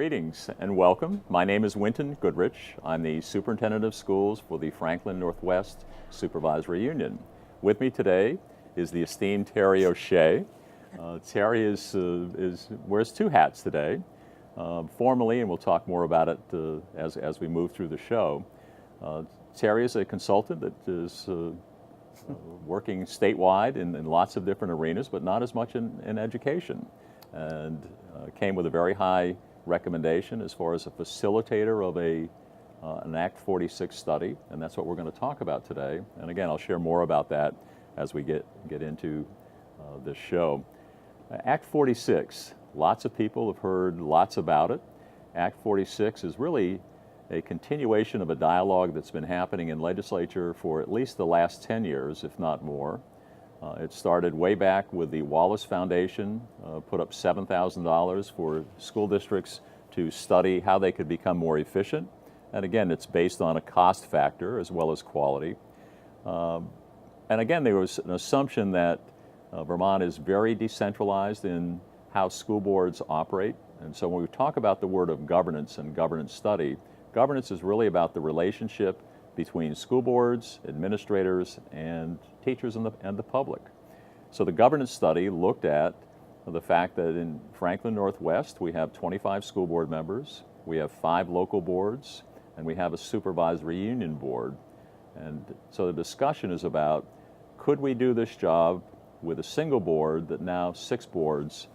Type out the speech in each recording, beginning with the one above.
Greetings and welcome. My name is Winton Goodrich. I'm the Superintendent of Schools for the Franklin Northwest Supervisory Union. With me today is the esteemed Terry O'Shea. Terry wears two hats today, formally, and we'll talk more about it as we move through the show. Terry is a consultant that is working statewide in lots of different arenas, but not as much in education, and came with a very high recommendation as far as a facilitator of an Act 46 study, and that's what we're going to talk about today. And again, I'll share more about that as we get into this show. Act 46, lots of people have heard lots about it. Act 46 is really a continuation of a dialogue that's been happening in legislature for at least the last 10 years, if not more. It started way back with the Wallace Foundation, put up $7,000 for school districts to study how they could become more efficient. And again, it's based on a cost factor as well as quality. And again, there was an assumption that Vermont is very decentralized in how school boards operate. And so when we talk about the word of governance and governance study, governance is really about the relationship between school boards, administrators, and teachers and the public. So the governance study looked at the fact that in Franklin Northwest we have 25 school board members, we have 5 local boards, and we have a supervisory union board. And so the discussion is about, could we do this job with a single board that now 6 boards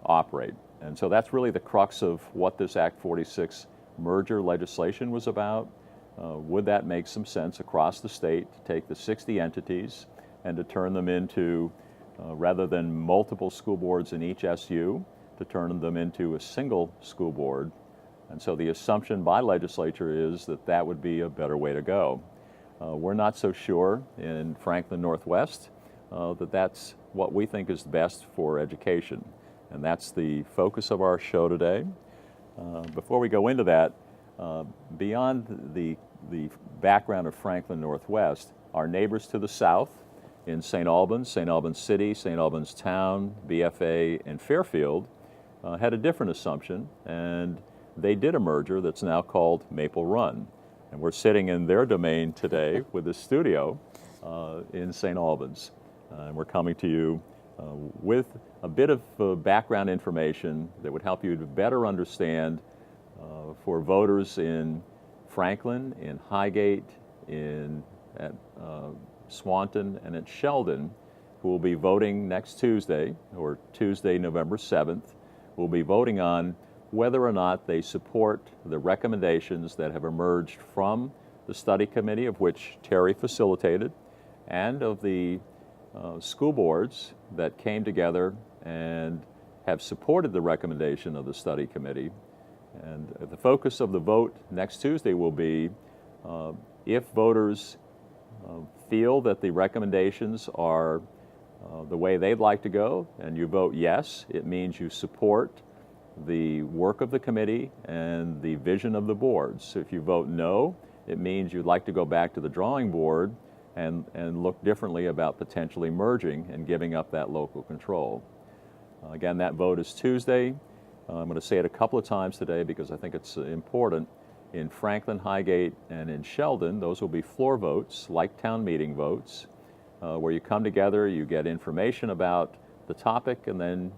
operate? And so that's really the crux of what this Act 46 merger legislation was about. Would that make some sense across the state to take the 60 entities and to turn them into, rather than multiple school boards in each SU, to turn them into a single school board? And so the assumption by legislature is that that would be a better way to go. We're not so sure in Franklin Northwest that that's what we think is best for education. And that's the focus of our show today. Before we go into that, beyond the background of Franklin Northwest, our neighbors to the south in St. Albans City, St. Albans Town, BFA, and Fairfield had a different assumption, and they did a merger that's now called Maple Run. And we're sitting in their domain today with the studio in St. Albans. And we're coming to you with a bit of background information that would help you to better understand for voters in Franklin, in Highgate, at Swanton, and at Sheldon, who will be voting next Tuesday, or Tuesday, November 7th, will be voting on whether or not they support the recommendations that have emerged from the study committee, of which Terry facilitated, and of the school boards that came together and have supported the recommendation of the study committee. And the focus of the vote next Tuesday will be if voters feel that the recommendations are the way they'd like to go, and you vote yes, it means you support the work of the committee and the vision of the boards. So if you vote no, it means you'd like to go back to the drawing board and look differently about potentially merging and giving up that local control. Again, that vote is Tuesday. I'm going to say it a couple of times today because I think it's important. In Franklin, Highgate, and in Sheldon, those will be floor votes, like town meeting votes, where you come together, you get information about the topic, and then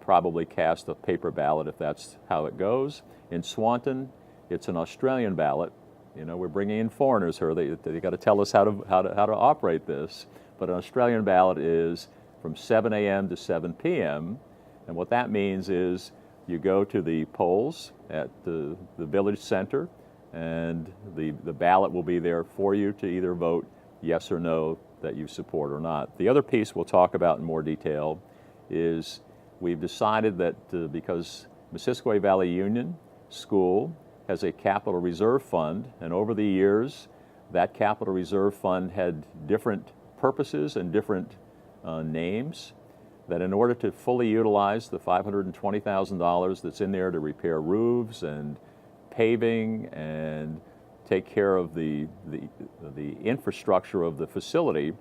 probably cast a paper ballot if that's how it goes. In Swanton, it's an Australian ballot. You know, we're bringing in foreigners here. They got to tell us how to operate this. But an Australian ballot is from 7 a.m. to 7 p.m. And what that means is you go to the polls at the village center, and the ballot will be there for you to either vote yes or no that you support or not. The other piece we'll talk about in more detail is we've decided that because Missisquoi Valley Union School has a capital reserve fund, and over the years that capital reserve fund had different purposes and different names, that in order to fully utilize the $520,000 that's in there to repair roofs and paving and take care of the infrastructure of the facility,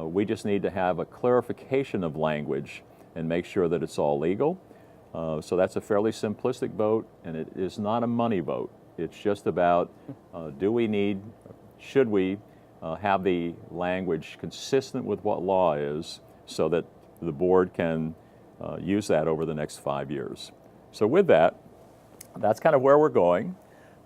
we just need to have a clarification of language and make sure that it's all legal. So that's a fairly simplistic vote, and it is not a money vote. It's just about should we have the language consistent with what law is so that the board can use that over the next 5 years. So with that, that's kind of where we're going.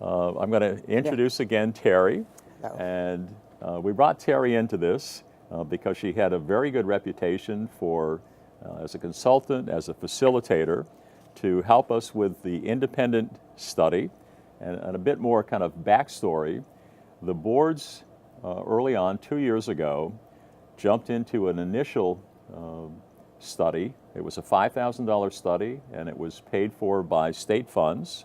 I'm going to introduce again Terry. Hello. And we brought Terry into this because she had a very good reputation for, as a consultant, as a facilitator, to help us with the independent study. And a bit more kind of backstory. The boards early on, 2 years ago, jumped into an initial study. It was a $5,000 study, and it was paid for by state funds.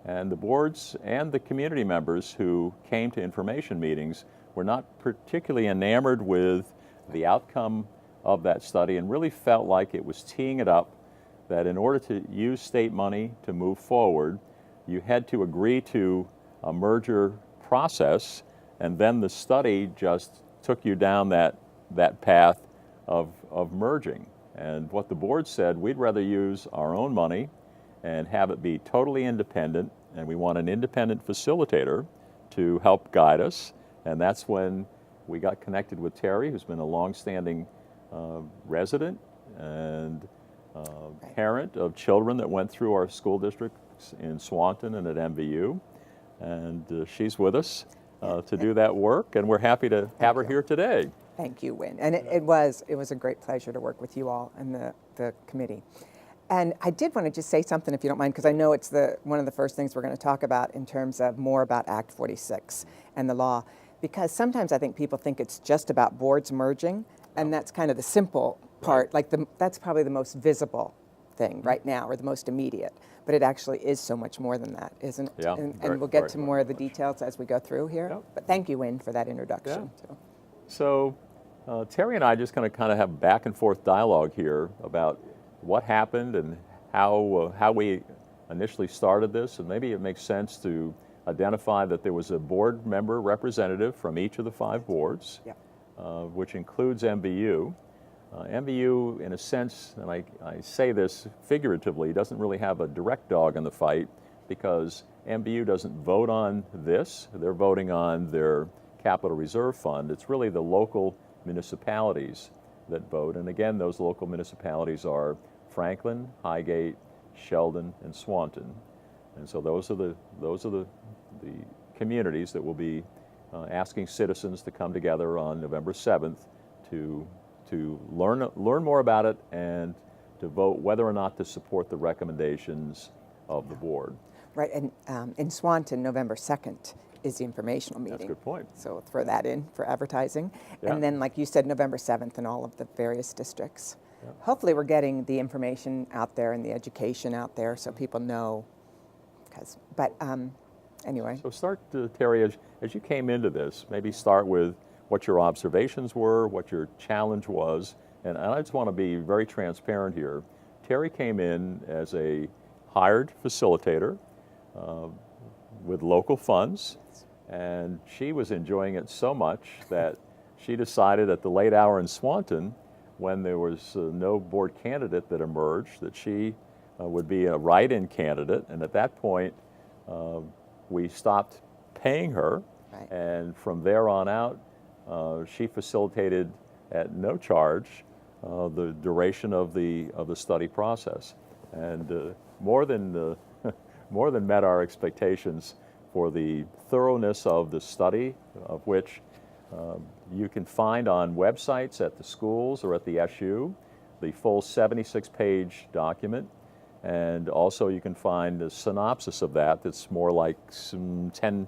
And the boards and the community members who came to information meetings were not particularly enamored with the outcome of that study and really felt like it was teeing it up that in order to use state money to move forward, you had to agree to a merger process, and then the study just took you down that path of merging. And what the board said, we'd rather use our own money and have it be totally independent, and we want an independent facilitator to help guide us. And that's when we got connected with Terry, who's been a long-standing resident and parent of children that went through our school districts in Swanton and at MVU. And she's with us to do that work, and we're happy to have her here today. Thank you, Wynn. And it was a great pleasure to work with you all and the committee. And I did want to just say something, if you don't mind, because I know it's one of the first things we're going to talk about in terms of more about Act 46 and the law, because sometimes I think people think it's just about boards merging, and that's kind of the simple part, that's probably the most visible thing right now, or the most immediate. But it actually is so much more than that, isn't it? Yeah, and we'll get to more of the details as we go through here. Yep. But thank you, Wynn, for that introduction. Yeah. So Terry and I just going to kind of have back and forth dialogue here about what happened and how we initially started this, and maybe it makes sense to identify that there was a board member representative from each of the 5 boards, Yep. Which includes MVU. MVU, in a sense, and I say this figuratively, doesn't really have a direct dog in the fight because MVU doesn't vote on this. They're voting on their capital reserve fund. It's really the local municipalities that vote, and again, those local municipalities are Franklin, Highgate, Sheldon, and Swanton. And so those are the communities that will be asking citizens to come together on November 7th to learn more about it and to vote whether or not to support the recommendations of the board. Right, and in Swanton, November 2nd is the informational meeting. That's a good point. So we'll throw that in for advertising. Yeah. And then, like you said, November 7th in all of the various districts. Yeah. Hopefully we're getting the information out there and the education out there so people know. But anyway. So start, Terry, as you came into this, maybe start with what your observations were, what your challenge was, and I just want to be very transparent here. Terry came in as a hired facilitator with local funds, and she was enjoying it so much that she decided at the late hour in Swanton, when there was no board candidate that emerged, that she would be a write-in candidate, and at that point we stopped paying her, Right. and from there on out she facilitated at no charge the duration of the study process, and more than met our expectations for the thoroughness of the study, of which you can find on websites at the schools or at the SU, the full 76-page document, and also you can find a synopsis of that that's more like some 10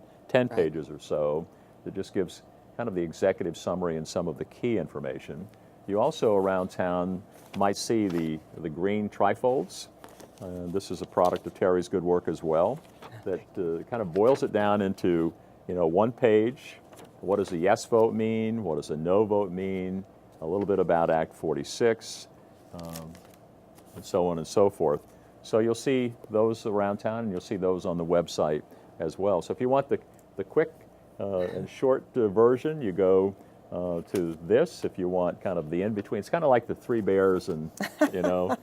pages or so that just gives kind of the executive summary and some of the key information. You also around town might see the green trifolds. This is a product of Terry's good work as well, that kind of boils it down into, one page. What does a yes vote mean? What does a no vote mean? A little bit about Act 46, and so on and so forth. So you'll see those around town, and you'll see those on the website as well. So if you want the quick and short version, you go to this if you want kind of the in-between. It's kind of like the three bears and, you know,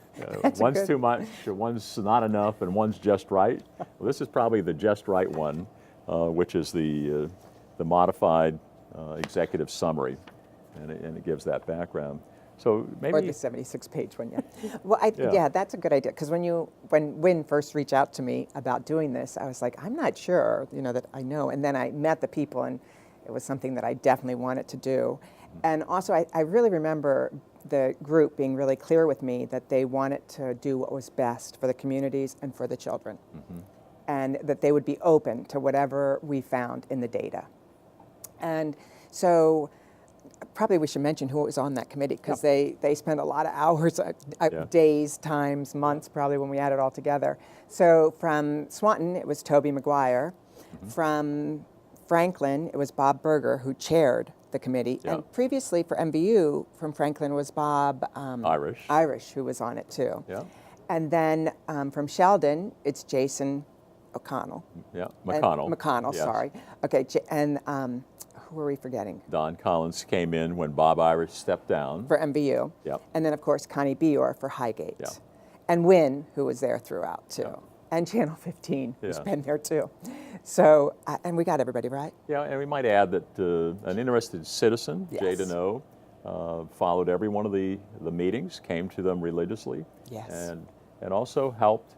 one's too much, one's not enough, and one's just right. Well, this is probably the just right one, which is the modified executive summary, and it gives that background. So maybe, or the 76-page one, yeah. Well, yeah, that's a good idea, because when Wynn first reached out to me about doing this, I was like, I'm not sure, you know, that I know. And then I met the people, and it was something that I definitely wanted to do. And also, I really remember the group being really clear with me that they wanted to do what was best for the communities and for the children, and that they would be open to whatever we found in the data. And so probably we should mention who was on that committee, because they spent a lot of hours, days, times, months probably when we add it all together. So from Swanton, it was Toby McGuire. From Franklin, it was Bob Berger, who chaired the committee. And previously for MVU, from Franklin was Bob Irish, who was on it too. And then from Sheldon, it's Jason O'Connell. McConnell, yes. sorry. Okay, and who are we forgetting? Don Collins came in when Bob Irish stepped down. For MVU. And then, of course, Connie Bior for Highgate. And Wynn, who was there throughout, too. And Channel 15, who's been there, too. So, and we got everybody right. Yeah, and we might add that an interested citizen, Jay Deneau, followed every one of the meetings, came to them religiously, and also helped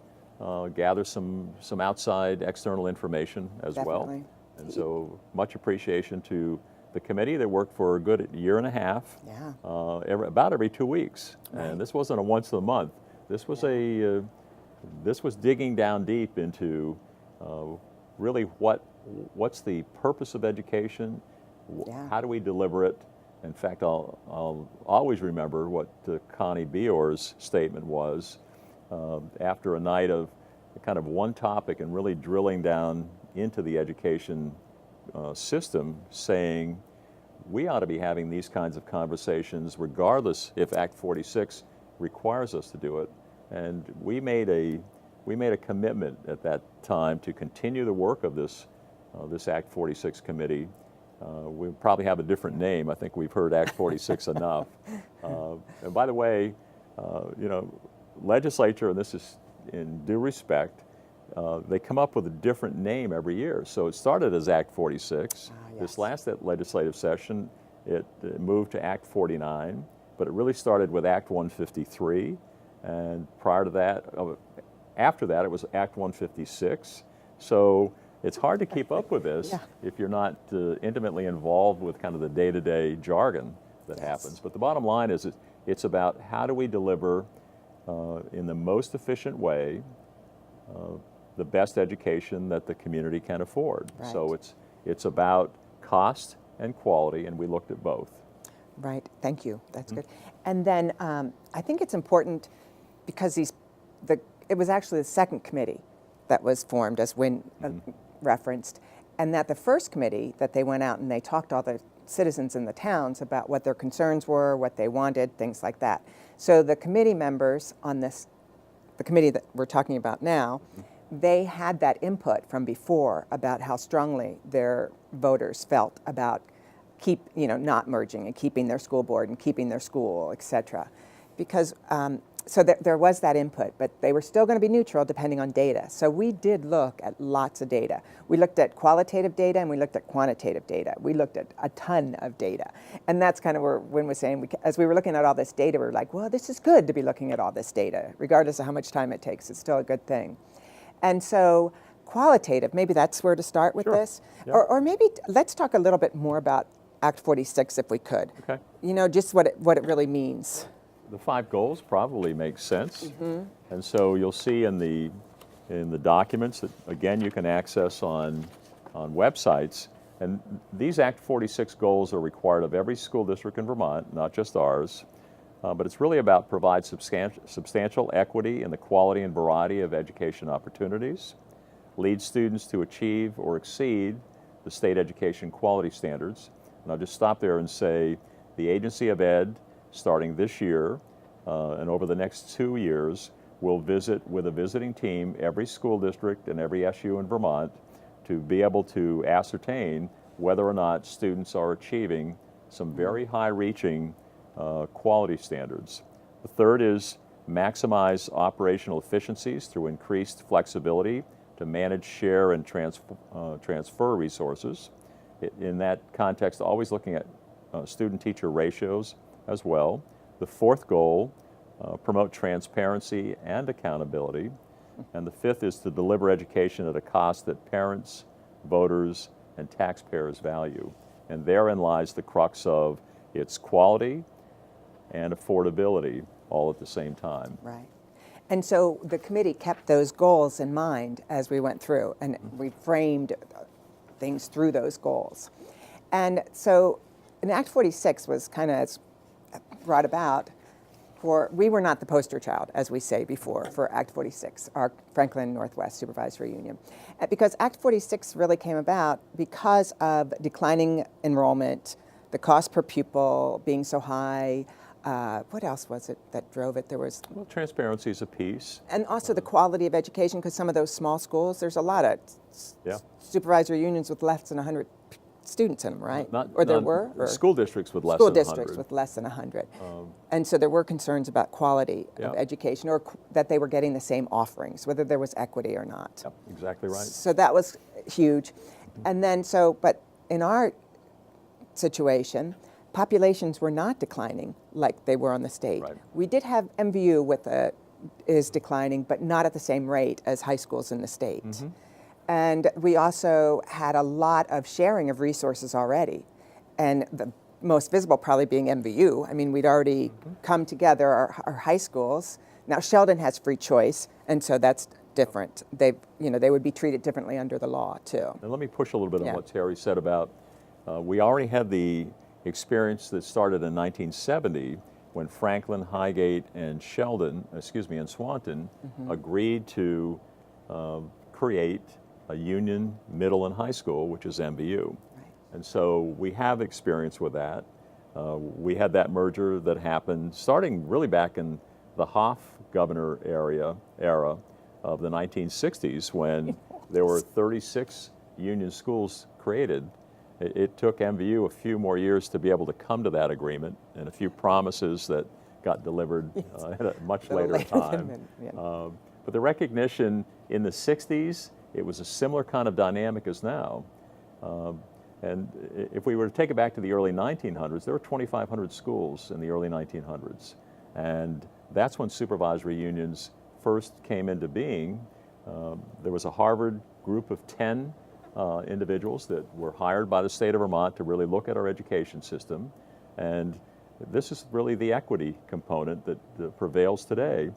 gather some outside external information as well. And so much appreciation to the committee that worked for a good year and a half, about every 2 weeks. And this wasn't a once a month. This was this was digging down deep into really what's the purpose of education, how do we deliver it. In fact, I'll always remember what Connie Bior's statement was after a night of kind of one topic and really drilling down into the education system, saying we ought to be having these kinds of conversations regardless if Act 46 requires us to do it. And we made a commitment at that time to continue the work of this Act 46 committee. We probably have a different name. I think we've heard Act 46 enough. And by the way, you know, legislature, and this is in due respect, they come up with a different name every year. So it started as Act 46. This last legislative session, it moved to Act 49, but it really started with Act 153. And prior to that, after that, it was Act 156. So it's hard to keep up with this if you're not intimately involved with kind of the day-to-day jargon that happens. But the bottom line is it's about how do we deliver in the most efficient way the best education that the community can afford. So it's about cost and quality, and we looked at both. Right, thank you, that's good. And then I think it's important because it was actually the second committee that was formed, as Wynn referenced, and that the first committee that they went out and they talked to all the citizens in the towns about what their concerns were, what they wanted, things like that. So the committee members on the committee that we're talking about now, they had that input from before about how strongly their voters felt about not merging and keeping their school board and keeping their school, et cetera. Because so there was that input, but they were still going to be neutral depending on data. So we did look at lots of data. We looked at qualitative data and we looked at quantitative data. We looked at a ton of data. And that's kind of where Wynn was saying, as we were looking at all this data, we were like, well, this is good to be looking at all this data. Regardless of how much time it takes, it's still a good thing. And so qualitative, maybe that's where to start with this. Or maybe let's talk a little bit more about Act 46 if we could. Okay. You know, just what it really means. The 5 goals probably make sense. And so you'll see in the documents that, again, you can access on websites. And these Act 46 goals are required of every school district in Vermont, not just ours. But it's really about provide substantial equity in the quality and variety of education opportunities, lead students to achieve or exceed the state education quality standards. And I'll just stop there and say the Agency of Ed, starting this year and over the next 2 years, will visit with a visiting team every school district and every SU in Vermont to be able to ascertain whether or not students are achieving some very high-reaching quality standards. The third is maximize operational efficiencies through increased flexibility to manage, share, and transfer resources. In that context, always looking at student-teacher ratios as well. The fourth goal, promote transparency and accountability. And the fifth is to deliver education at a cost that parents, voters, and taxpayers value. And therein lies the crux of its quality and affordability all at the same time. Right. And so the committee kept those goals in mind as we went through, and we framed things through those goals. And so, and Act 46 was kind of brought about for, we were not the poster child, as we say before, for Act 46, our Franklin Northwest Supervisory Union. Because Act 46 really came about because of declining enrollment, the cost per pupil being so high. What else was it that drove it? There was... Well, transparency is a piece. And also the quality of education, because some of those small schools, there's a lot of supervisory unions with less than 100 students in them, right? There were? Or school districts with less than 100. School districts with less than 100. And so there were concerns about quality of education, or that they were getting the same offerings, whether there was equity or not. Yep, exactly right. So that was huge. And then but in our situation, populations were not declining like they were on the state. Right. We did have MVU is declining, but not at the same rate as high schools in the state. Mm-hmm. And we also had a lot of sharing of resources already. And the most visible probably being MVU. I mean, we'd already come together, our high schools. Now Sheldon has free choice, and so that's different. They would be treated differently under the law too. And let me push a little bit on what Terry said about, we already had the experience that started in 1970 when Franklin, Highgate, and and Swanton agreed to create a union middle and high school, which is MVU. Right. And so we have experience with that. We had that merger that happened starting really back in the Hoff governor era of the 1960s when there were 36 union schools created. It took MVU a few more years to be able to come to that agreement, and a few promises that got delivered at a much later time. But the recognition in the 60s, it was a similar kind of dynamic as now. And if we were to take it back to the early 1900s, there were 2,500 schools in the early 1900s. And that's when supervisory unions first came into being. There was a Harvard group of 10 individuals that were hired by the state of Vermont to really look at our education system. And this is really the equity component that prevails today,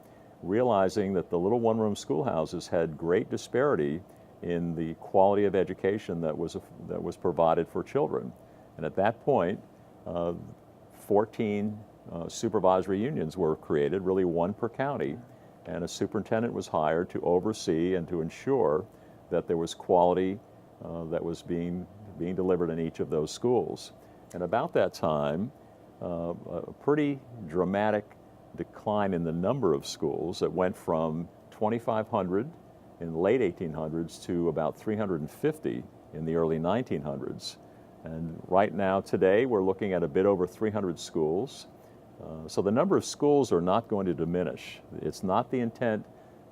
realizing that the little one-room schoolhouses had great disparity in the quality of education that was provided for children. And at that point, 14 supervisory unions were created, really one per county, and a superintendent was hired to oversee and to ensure that there was quality that was being delivered in each of those schools. And about that time, a pretty dramatic decline in the number of schools that went from 2,500 in the late 1800s to about 350 in the early 1900s. And right now, today, we're looking at a bit over 300 schools. So the number of schools are not going to diminish. It's not the intent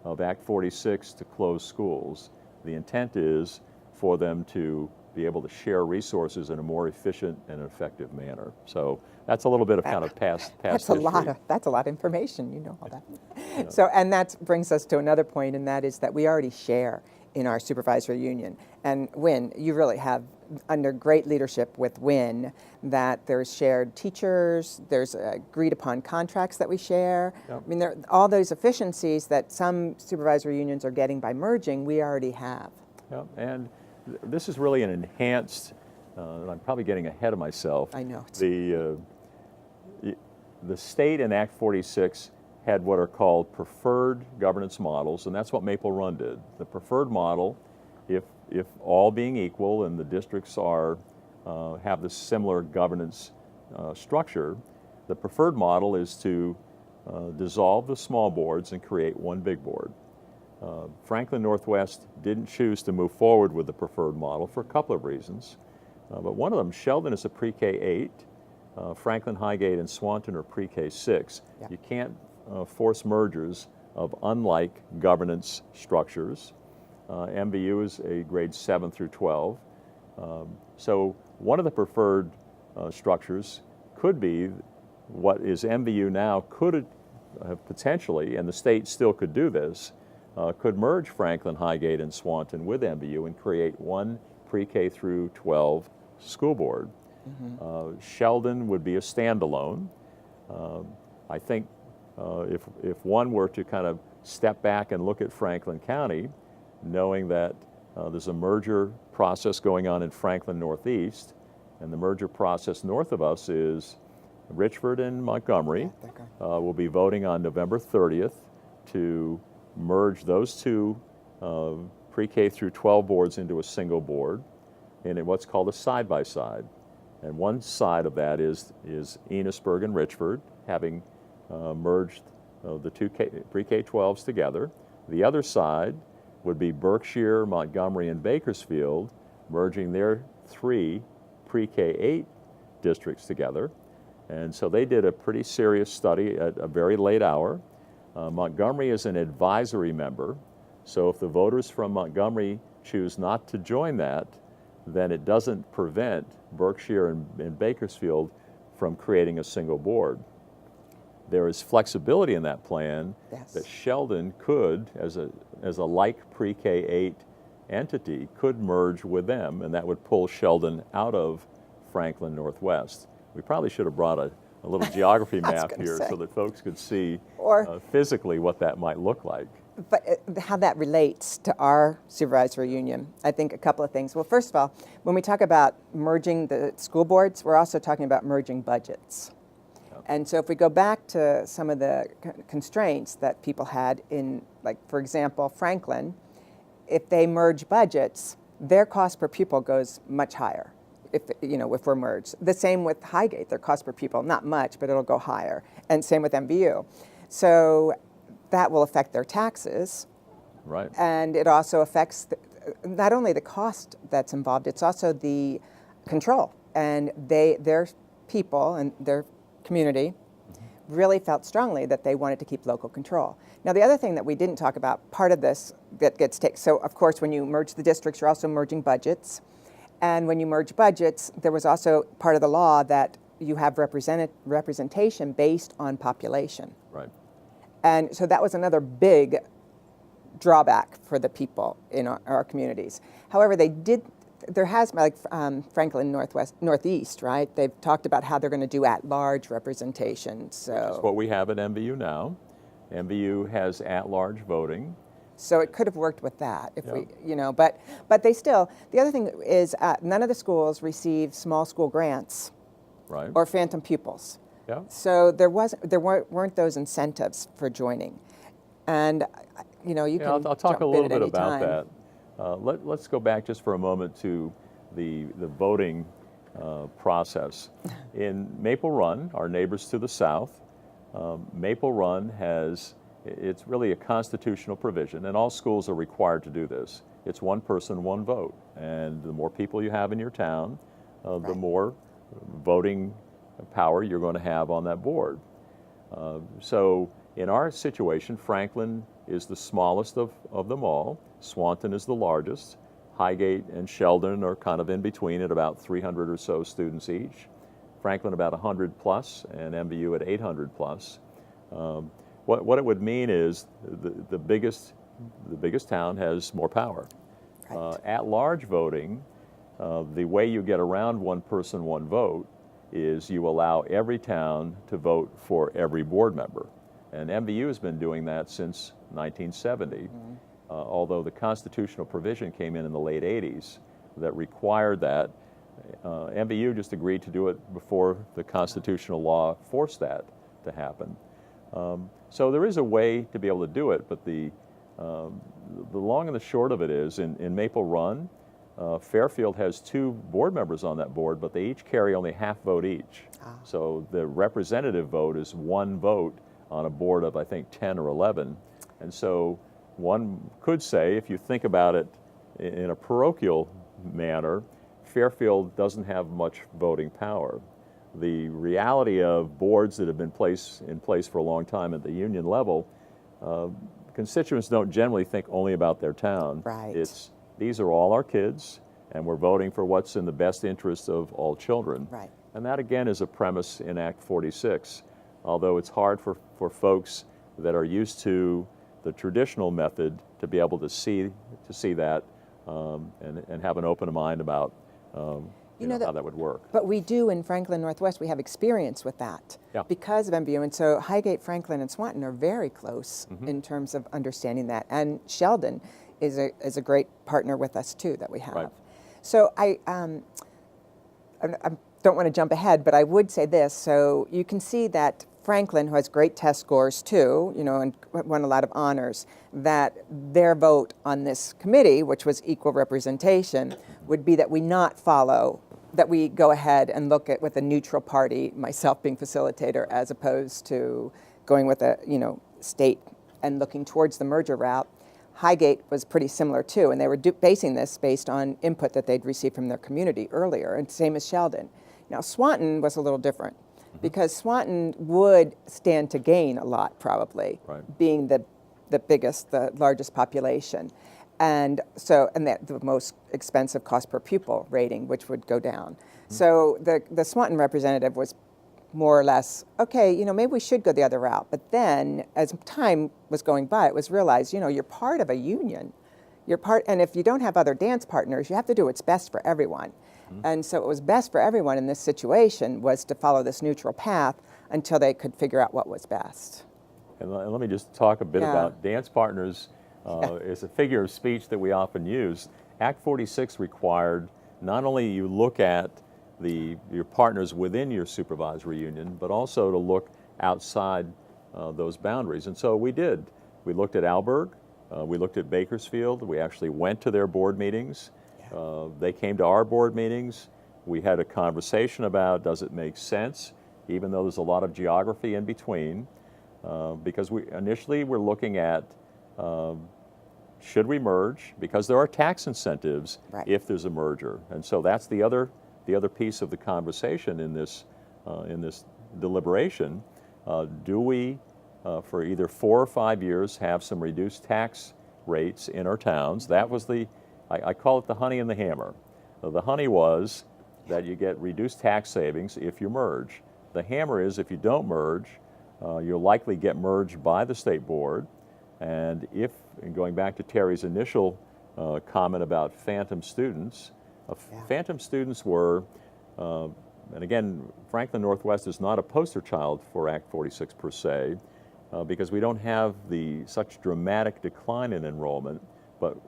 of Act 46 to close schools. The intent is for them to be able to share resources in a more efficient and effective manner. So that's a little bit of kind of past that's history. That's a lot of information, you know all that. Yeah. So, and that brings us to another point, and that is that we already share in our supervisory union. And Wynn, you really have, under great leadership with Wynn, that there's shared teachers, there's agreed upon contracts that we share. Yep. I mean, all those efficiencies that some supervisory unions are getting by merging, we already have. Yeah, and this is really an enhanced, I'm probably getting ahead of myself. I know. The state in Act 46 had what are called preferred governance models, and that's what Maple Run did. The preferred model, if all being equal and the districts have this similar governance structure, the preferred model is to dissolve the small boards and create one big board. Franklin Northwest didn't choose to move forward with the preferred model for a couple of reasons. But one of them, Sheldon is a pre-K 8, Franklin, Highgate, and Swanton are pre-K 6. Yeah. You can't force mergers of unlike governance structures. MVU is a grade 7 through 12. So one of the preferred structures could be what is MVU now, could have potentially, and the state still could do this, could merge Franklin, Highgate, and Swanton with MVU and create one pre-K through 12 school board. Sheldon would be a standalone. I think if one were to kind of step back and look at Franklin County, knowing that there's a merger process going on in Franklin Northeast, and the merger process north of us is Richford and Montgomery. Will be voting on November 30th to merge those two pre-K through 12 boards into a single board in what's called a side-by-side. And one side of that is Enosburg and Richford, having merged the two pre-K 12s together. The other side would be Berkshire, Montgomery, and Bakersfield, merging their three pre-K 8 districts together. And so they did a pretty serious study at a very late hour. Montgomery is an advisory member, so if the voters from Montgomery choose not to join that, then it doesn't prevent Berkshire and Bakersfield from creating a single board. There is flexibility in that plan that Sheldon could, as a like pre-K 8 entity, could merge with them, and that would pull Sheldon out of Franklin Northwest. We probably should have brought a little geography map here so that folks could see physically what that might look like. But how that relates to our supervisory union, I think a couple of things. Well, first of all, when we talk about merging the school boards, we're also talking about merging budgets. And so if we go back to some of the constraints that people had in, like, for example, Franklin, if they merge budgets, their cost per pupil goes much higher if we're merged. The same with Highgate, their cost per pupil, not much, but it'll go higher. And same with MVU. So that will affect their taxes. Right. And it also affects not only the cost that's involved, it's also the control. And their people and their community really felt strongly that they wanted to keep local control. Now, the other thing that we didn't talk about, part of this that gets taken, so of course when you merge the districts, you're also merging budgets. And when you merge budgets, there was also part of the law that you have representation based on population. Right. And so that was another big drawback for the people in our communities. However, there has, like Franklin Northeast, right? They've talked about how they're going to do at-large representation. So that's what we have at MVU now. MVU has at-large voting. So it could have worked with that if we, but they still, the other thing is none of the schools receive small school grants or phantom pupils. Yeah. So there weren't those incentives for joining. And, you can I'll talk a little bit about time. that. Let's go back just for a moment to the voting process. In Maple Run, our neighbors to the south, Maple Run it's really a constitutional provision, and all schools are required to do this. It's one person, one vote, and the more people you have in your town, the more voting power you're going to have on that board. So in our situation, Franklin is the smallest of them all. Swanton is the largest. Highgate and Sheldon are kind of in between at about 300 or so students each. Franklin about 100 plus, and MVU at 800 plus. What it would mean is the biggest town has more power. Right. At-large voting, the way you get around one person, one vote is you allow every town to vote for every board member. And MVU has been doing that since 1970, although the constitutional provision came in the late 80s that required that. MVU just agreed to do it before the constitutional law forced that to happen. So there is a way to be able to do it, but the long and the short of it is, in Maple Run, Fairfield has 2 board members on that board, but they each carry only half vote each. So the representative vote is 1 vote on a board of, I think, 10 or 11. And so one could say, if you think about it in a parochial manner, Fairfield doesn't have much voting power. the reality of boards that have been in place for a long time at the union level, constituents don't generally think only about their town. Right. These are all our kids, and we're voting for what's in the best interest of all children. Right. And that, again, is a premise in Act 46, although it's hard for folks that are used to the traditional method to be able to see that and have an open mind about how that would work. But we do in Franklin Northwest, we have experience with that because of MVU. And so Highgate, Franklin, and Swanton are very close in terms of understanding that. And Sheldon is a great partner with us too that we have. Right. So I don't want to jump ahead, but I would say this. So you can see that Franklin, who has great test scores too, and won a lot of honors, that their vote on this committee, which was equal representation, would be that we go ahead and look at with a neutral party, myself being facilitator, as opposed to going with a state and looking towards the merger route. Highgate was pretty similar too, and they were basing this based on input that they'd received from their community earlier, and same as Sheldon. Now Swanton was a little different because Swanton would stand to gain a lot probably, being the biggest, the largest population. And so, the most expensive cost per pupil rating, which would go down. So the Swanton representative was more or less, okay, maybe we should go the other route. But then as time was going by, it was realized, you're part of a union. And if you don't have other dance partners, you have to do what's best for everyone. And so what was best for everyone in this situation was to follow this neutral path until they could figure out what was best. And let me just talk a bit about dance partners. It's a figure of speech that we often use. Act 46 required not only you look at your partners within your supervisory union, but also to look outside those boundaries. And so we did. We looked at Alberg, we looked at Bakersfield, we actually went to their board meetings. They came to our board meetings. We had a conversation about, does it make sense, even though there's a lot of geography in between, because initially we're looking at should we merge, because there are tax incentives if there's a merger. And so that's the other piece of the conversation in this deliberation. Do we, for either 4 or 5 years, have some reduced tax rates in our towns? That was I call it the honey and the hammer. The honey was that you get reduced tax savings if you merge. The hammer is if you don't merge, you'll likely get merged by the state board. And going back to Terry's initial comment about phantom students, phantom students were, and again, Franklin Northwest is not a poster child for Act 46 per se, because we don't have such dramatic decline in enrollment, but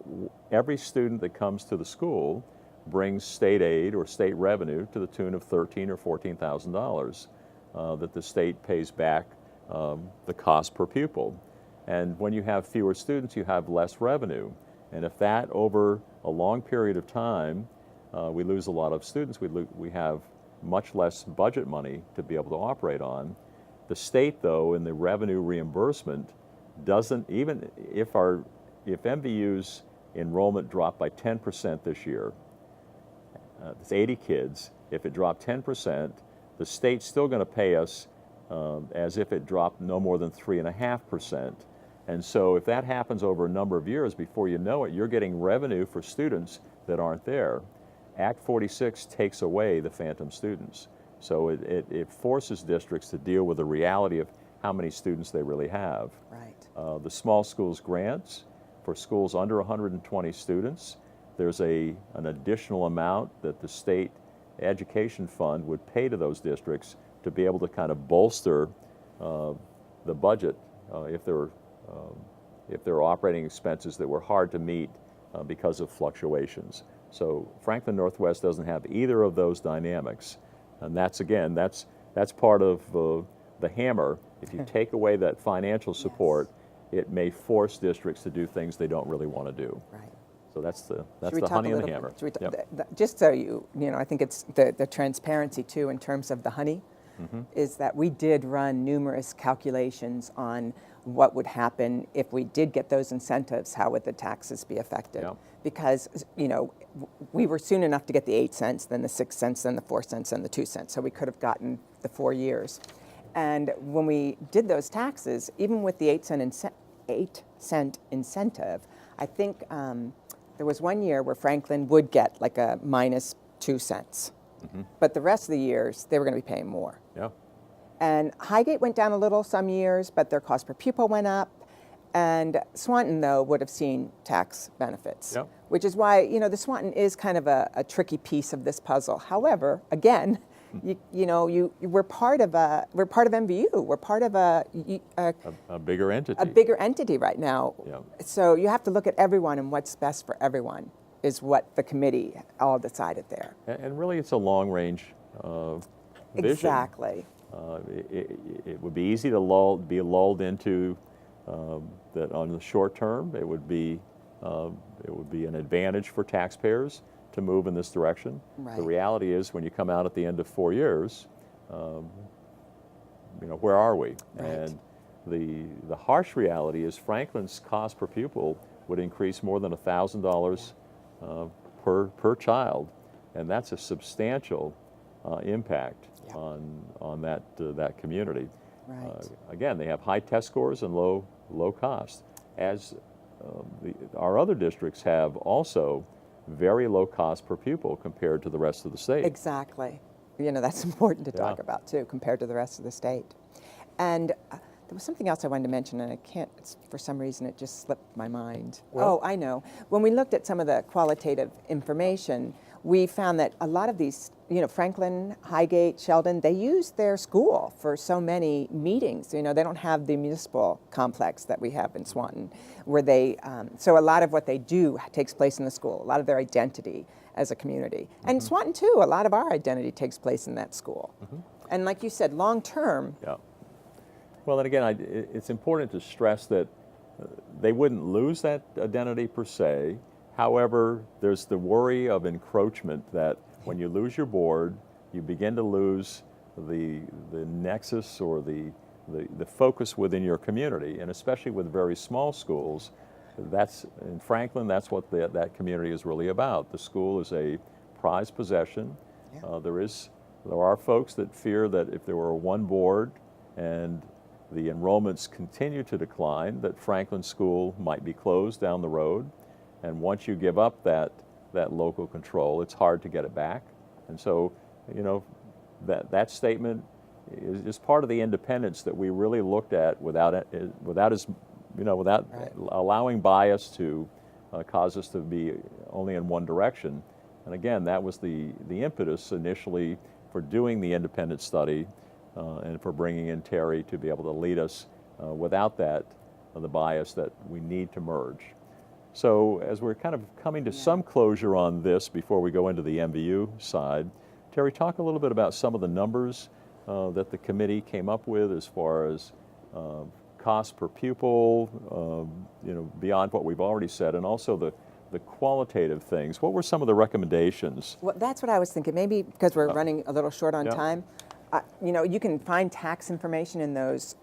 every student that comes to the school brings state aid or state revenue to the tune of $13,000 or $14,000 that the state pays back the cost per pupil. And when you have fewer students, you have less revenue. And if that over a long period of time, we lose a lot of students, we have much less budget money to be able to operate on. The state, though, in the revenue reimbursement doesn't, even if MVU's enrollment dropped by 10% this year, it's 80 kids, if it dropped 10%, the state's still going to pay us as if it dropped no more than 3.5%. And so if that happens over a number of years, before you know it, you're getting revenue for students that aren't there. Act 46 takes away the phantom students. So it forces districts to deal with the reality of how many students they really have. Right. The small schools grants for schools under 120 students, there's an additional amount that the state education fund would pay to those districts to be able to kind of bolster the budget if there are operating expenses that were hard to meet because of fluctuations. So Franklin Northwest doesn't have either of those dynamics. And that's part of the hammer. If you take away that financial support, it may force districts to do things they don't really want to do. Right. So that's the honey and the hammer. Just so I think it's the transparency too in terms of the honey. is that we did run numerous calculations on what would happen if we did get those incentives, how would the taxes be affected? Yep. Because, we were soon enough to get the 8 cents, then the 6 cents, then the 4 cents, and the 2 cents. So we could have gotten the 4 years. And when we did those taxes, even with the 8 cent incentive, I think there was 1 year where Franklin would get like a minus 2 cents. But the rest of the years, they were going to be paying more. Yeah. And Highgate went down a little some years, but their cost per pupil went up. And Swanton, though, would have seen tax benefits, Yep. which is why, the Swanton is kind of a tricky piece of this puzzle. However, again, we're part of MVU. We're part of A bigger entity. a bigger entity right now. Yeah. So you have to look at everyone, and what's best for everyone is what the committee all decided there. And really, it's a long-range vision. Exactly. It would be easy to be lulled into that on the short term. It would be an advantage for taxpayers to move in this direction. Right. The reality is, when you come out at the end of 4 years, where are we? Right. And the harsh reality is Franklin's cost per pupil would increase more than $1,000 per child, and that's a substantial impact Yeah. on that community. Right. Again, they have high test scores and low cost, as our other districts have also very low cost per pupil compared to the rest of the state. Exactly. That's important to talk Yeah. about, too, compared to the rest of the state. And there was something else I wanted to mention, and for some reason, it just slipped my mind. Well- I know. When we looked at some of the qualitative information, we found that a lot of these, Franklin, Highgate, Sheldon, they use their school for so many meetings. They don't have the municipal complex that we have in Swanton, where so a lot of what they do takes place in the school, a lot of their identity as a community. And Swanton, too, a lot of our identity takes place in that school. And like you said, long term, Yeah. Well, and again, it's important to stress that they wouldn't lose that identity per se. However, there's the worry of encroachment that when you lose your board, you begin to lose the nexus or the focus within your community, and especially with very small schools. That's in Franklin. That's what that community is really about. The school is a prized possession. Yeah. There are folks that fear that if there were one board and the enrollments continue to decline, that Franklin School might be closed down the road. And once you give up that local control, it's hard to get it back. And so, that statement is part of the independence that we really looked at without Right. allowing bias to cause us to be only in one direction. And again, that was the impetus initially for doing the independent study and for bringing in Terry to be able to lead us without the bias that we need to merge. So as we're kind of coming to some closure on this before we go into the MVU side, Terry, talk a little bit about some of the numbers that the committee came up with as far as cost per pupil, beyond what we've already said, and also the qualitative things. What were some of the recommendations? well, that's what I was thinking. Maybe because we're running a little short on Yeah. time, you can find tax information in those,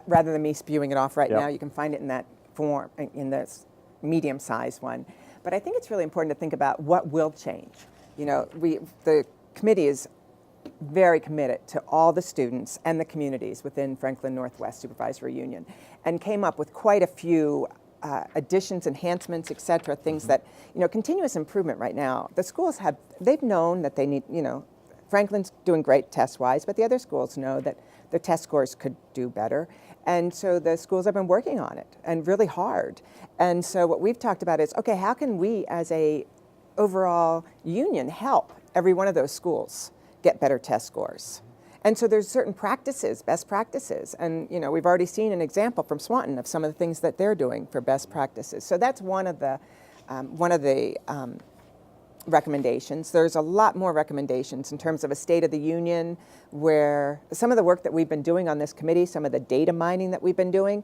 rather than me spewing it off right Yeah. now, you can find it in that form, in this medium-sized one. But I think it's really important to think about what will change. The committee is very committed to all the students and the communities within Franklin Northwest Supervisory Union, and came up with quite a few additions, enhancements, et cetera, things that, continuous improvement right now. The schools they've known that they need, Franklin's doing great test-wise, but the other schools know that their test scores could do better. And so the schools have been working on it, and really hard. And so what we've talked about is, okay, how can we as a overall union help every one of those schools get better test scores? And so there's certain practices, best practices. And we've already seen an example from Swanton of some of the things that they're doing for best practices. So that's one of the recommendations. There's a lot more recommendations in terms of a State of the Union, where some of the work that we've been doing on this committee, some of the data mining that we've been doing,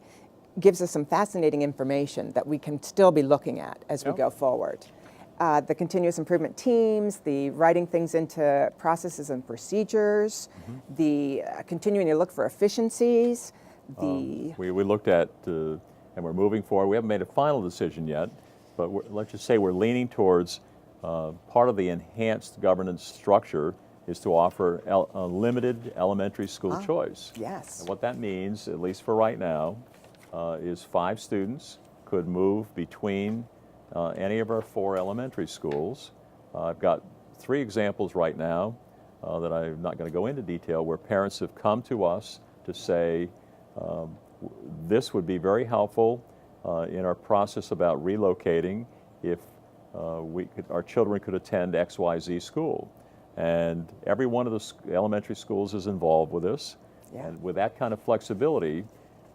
gives us some fascinating information that we can still be looking at as we Yep. go forward. the continuous improvement teams, the writing things into processes and procedures, the continuing to look for efficiencies, the... We looked at, and we're moving forward. We haven't made a final decision yet, but let's just say we're leaning towards part of the enhanced governance structure is to offer limited elementary school choice. Yes. And what that means, at least for right now, is 5 students could move between any of our 4 elementary schools. I've got 3 examples right now that I'm not going to go into detail where parents have come to us to say this would be very helpful in our process about relocating if our children could attend XYZ school. And every one of the elementary schools is involved with this. Yeah. And with that kind of flexibility,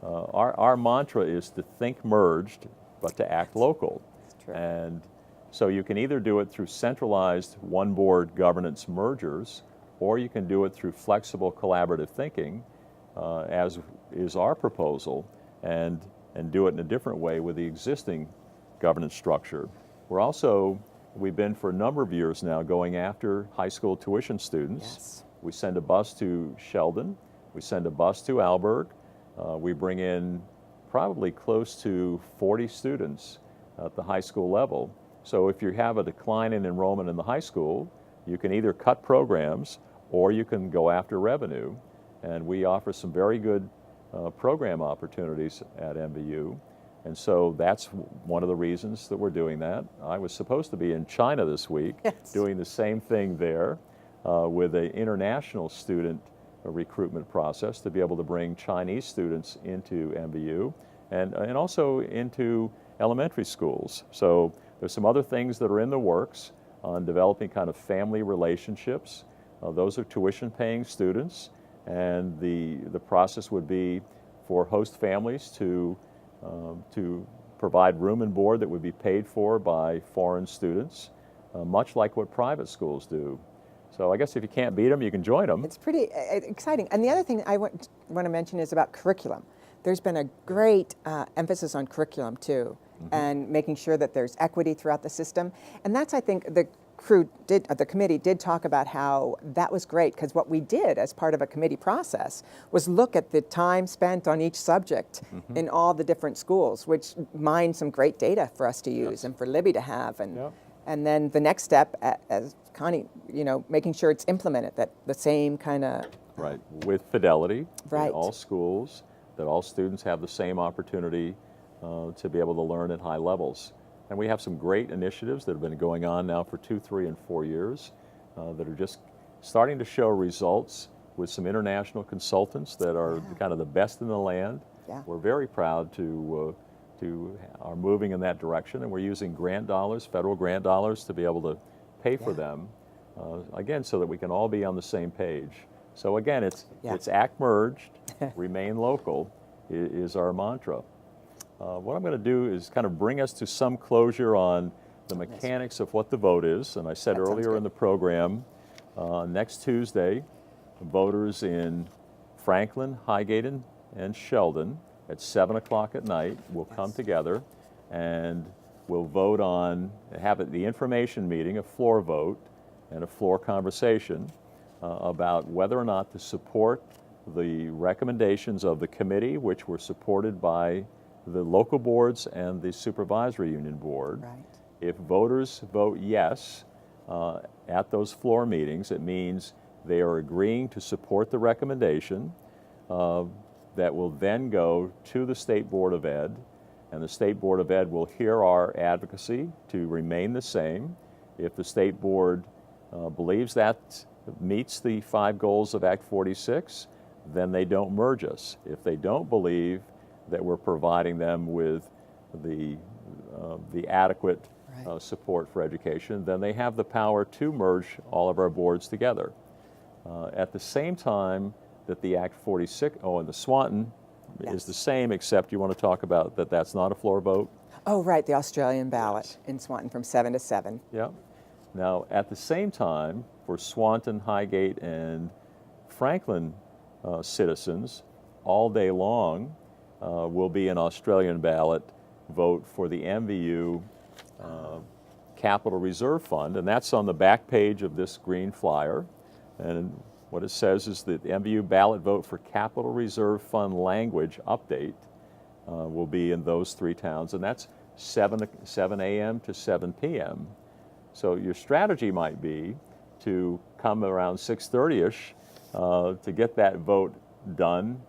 our mantra is to think merged, but to act local. That's true. And so you can either do it through centralized one board governance mergers, or you can do it through flexible collaborative thinking, as is our proposal, and do it in a different way with the existing governance structure. We've been for a number of years now going after high school tuition students. Yes. We send a bus to Sheldon, we send a bus to Alberg, we bring in probably close to 40 students at the high school level. So if you have a decline in enrollment in the high school, you can either cut programs or you can go after revenue. And we offer some very good program opportunities at MVU. And so that's one of the reasons that we're doing that. I was supposed to be in China this week, yes, doing the same thing there with an international student recruitment process to be able to bring Chinese students into MVU and also into elementary schools. So there's some other things that are in the works on developing kind of family relationships. Those are tuition paying students, and the process would be for host families to provide room and board that would be paid for by foreign students, much like what private schools do. So I guess if you can't beat them, you can join them. It's pretty exciting. And the other thing I want to mention is about curriculum. There's been a great emphasis on curriculum too, and making sure that there's equity throughout the system. And that's, I think, the committee did talk about how that was great, because what we did as part of a committee process was look at the time spent on each subject in all the different schools, which mined some great data for us to use and for Libby to have. And then the next step, as Connie, making sure it's implemented, that the same kind of... Right, with fidelity right, in all schools, that all students have the same opportunity to be able to learn at high levels. And we have some great initiatives that have been going on now for 2, 3, and 4 years that are just starting to show results with some international consultants that are kind of the best in the land. Yeah. We're very proud are moving in that direction, and we're using grant dollars, federal grant dollars, to be able to pay for them, again, so that we can all be on the same page. So again, it's act merged, remain local is our mantra. What I'm going to do is kind of bring us to some closure on the mechanics of what the vote is. And I said earlier in the program, next Tuesday, voters in Franklin, Highgate, and Sheldon at 7 o'clock at night will come together, and we'll vote on, the information meeting, a floor vote and a floor conversation about whether or not to support the recommendations of the committee, which were supported by the local boards and the Supervisory Union Board. Right. If voters vote yes at those floor meetings, it means they are agreeing to support the recommendation that will then go to the State Board of Ed, and the State Board of Ed will hear our advocacy to remain the same. If the State Board believes that meets the 5 goals of Act 46, then they don't merge us. If they don't believe that we're providing them with the adequate support for education, then they have the power to merge all of our boards together. At the same time that the Act 46, and the Swanton is the same, except you want to talk about that that's not a floor vote? Oh, right, the Australian ballot in Swanton from 7 to 7. Yeah. Now, at the same time, for Swanton, Highgate, and Franklin citizens, all day long, will be an Australian ballot vote for the MVU Capital Reserve Fund, and that's on the back page of this green flyer. And what it says is that the MVU ballot vote for Capital Reserve Fund language update will be in those 3 towns, and that's 7 a.m. to 7 p.m. So your strategy might be to come around 6:30ish to get that vote done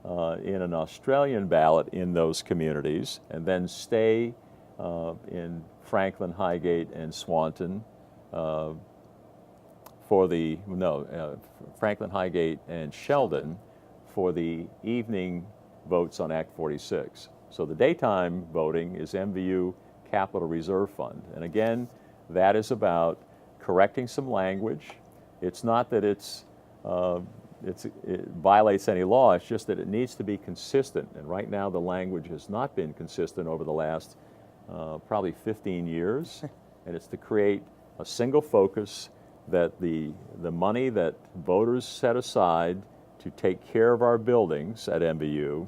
in an Australian ballot in those communities, and then stay in Franklin, Highgate, and Swanton Franklin, Highgate, and Sheldon for the evening votes on Act 46. So the daytime voting is MVU Capital Reserve Fund. And again, that is about correcting some language. It's not that it violates any law, it's just that it needs to be consistent. And right now the language has not been consistent over the last probably 15 years. And it's to create a single focus that the money that voters set aside to take care of our buildings at MVU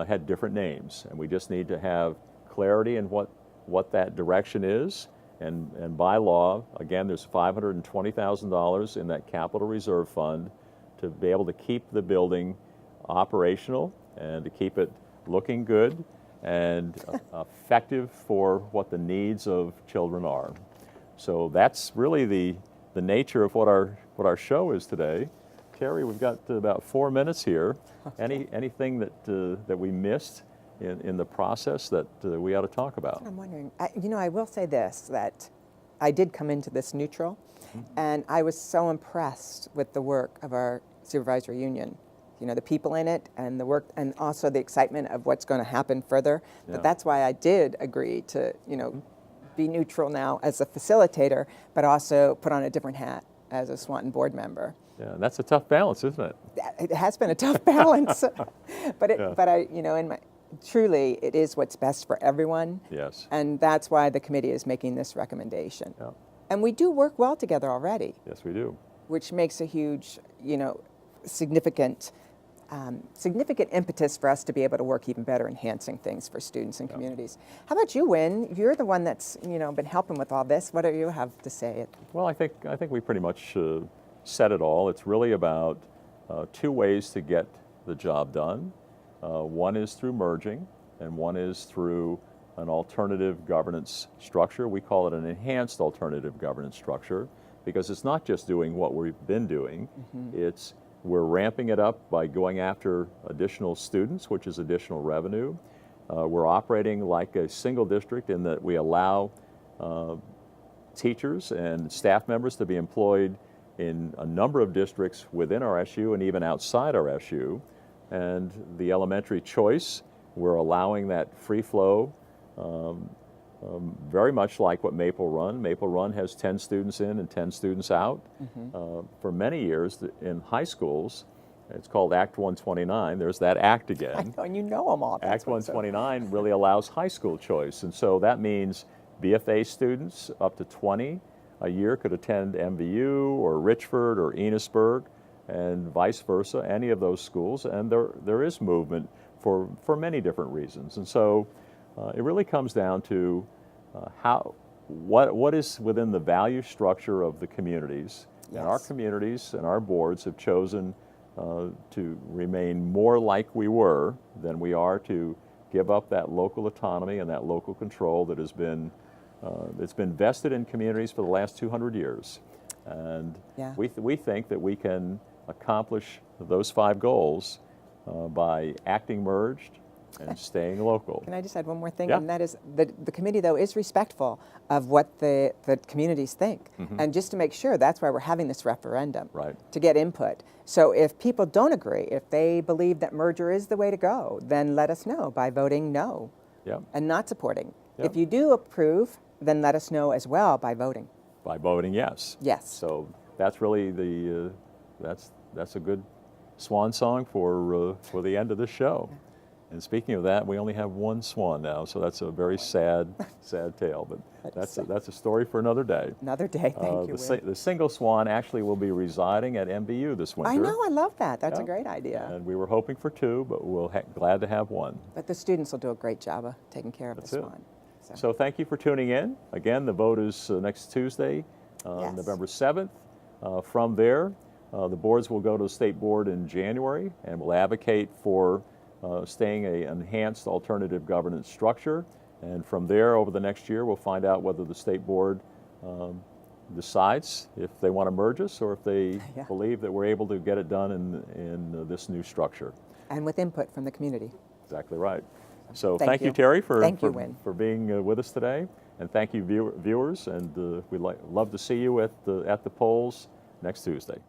had different names. And we just need to have clarity in what that direction is. And by law, again, there's $520,000 in that Capital Reserve Fund to be able to keep the building operational and to keep it looking good and effective for what the needs of children are. So that's really the nature of what our show is today. Terry, we've got about 4 minutes here. Anything that we missed in the process that we ought to talk about? I'm wondering, I will say this, that I did come into this neutral, and I was so impressed with the work of our supervisory union. The people in it and the work, and also the excitement of what's going to happen further. Yeah. But that's why I did agree to, be neutral now as a facilitator, but also put on a different hat as a Swanton board member. Yeah, that's a tough balance, isn't it? It has been a tough balance, but truly, it is what's best for everyone. Yes. And that's why the committee is making this recommendation. Yeah. And we do work well together already. Yes, we do. Which makes a huge, significant impetus for us to be able to work even better, enhancing things for students and communities. How about you, Wynn? You're the one that's been helping with all this. What do you have to say? Well, I think we pretty much said it all. It's really about 2 ways to get the job done. One is through merging, and one is through an alternative governance structure. We call it an enhanced alternative governance structure because it's not just doing what we've been doing. We're ramping it up by going after additional students, which is additional revenue. We're operating like a single district in that we allow teachers and staff members to be employed in a number of districts within our SU and even outside our SU. And the elementary choice, we're allowing that free flow, very much like what Maple Run. Maple Run has 10 students in and 10 students out. For many years in high schools, it's called Act 129. There's that act again. I know, and you know them all. Act 129 really allows high school choice. And so that means BFA students up to 20 a year could attend MVU or Richford or Enosburg, and vice versa, any of those schools. And there is movement for many different reasons. And so it really comes down to what is within the value structure of the communities. Yes. And our communities and our boards have chosen to remain more like we were than we are to give up that local autonomy and that local control that has been it's been vested in communities for the last 200 years. And Yeah. we think that we can accomplish those 5 goals by acting merged and staying local. Can I just add one more thing? Yeah. And that is the committee, though, is respectful of what the communities think. And just to make sure, that's why we're having this referendum. Right. To get input. So if people don't agree, if they believe that merger is the way to go, then let us know by voting no Yeah. and not supporting. Yeah. If you do approve, then let us know as well by voting. By voting yes. Yes. So that's really that's a good swan song for the end of the show. And speaking of that, we only have one swan now, so that's a very sad tale. But that's a story for another day. Another day. Thank you, Wynn. The single swan actually will be residing at MVU this winter. I know. I love that. That's a Yeah. great idea. And we were hoping for 2, but we'll glad to have one. But the students will do a great job of taking care of That's this it. one. So thank you for tuning in. Again, the vote is next Tuesday, Yes. November 7th. From there, the boards will go to the state board in January and will advocate for staying an enhanced alternative governance structure. And from there, over the next year, we'll find out whether the state board decides if they want to merge us or if they Yeah. believe that we're able to get it done in this new structure. And with input from the community. Exactly right. So Thank thank you, you. Terry, for Wynn. being with us today, and thank you, viewers. And we'd love to see you at the polls next Tuesday.